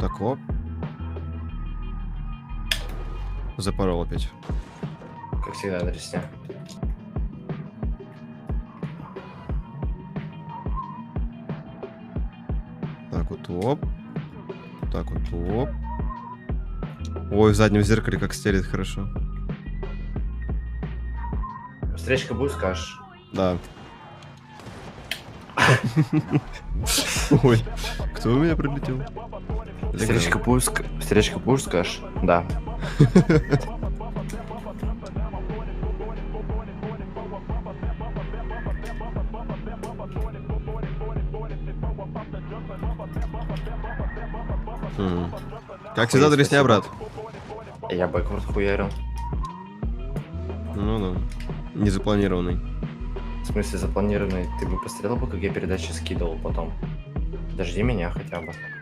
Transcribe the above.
Так, оп. Запорол опять. Как всегда, дресня. Так вот, оп. Так вот, оп. Ой, в заднем зеркале как стелит хорошо. Встречка будет, скажешь? Да. Ой, кто у меня прилетел? Встречка будешь, скажешь? Да. Как всегда, Ой, дресня, спасибо. брат. Я бэкворд хуярил. Ну да. Незапланированный. В смысле, запланированный. Ты бы посмотрел бы, как я передачи скидывал потом. Дожди меня хотя бы.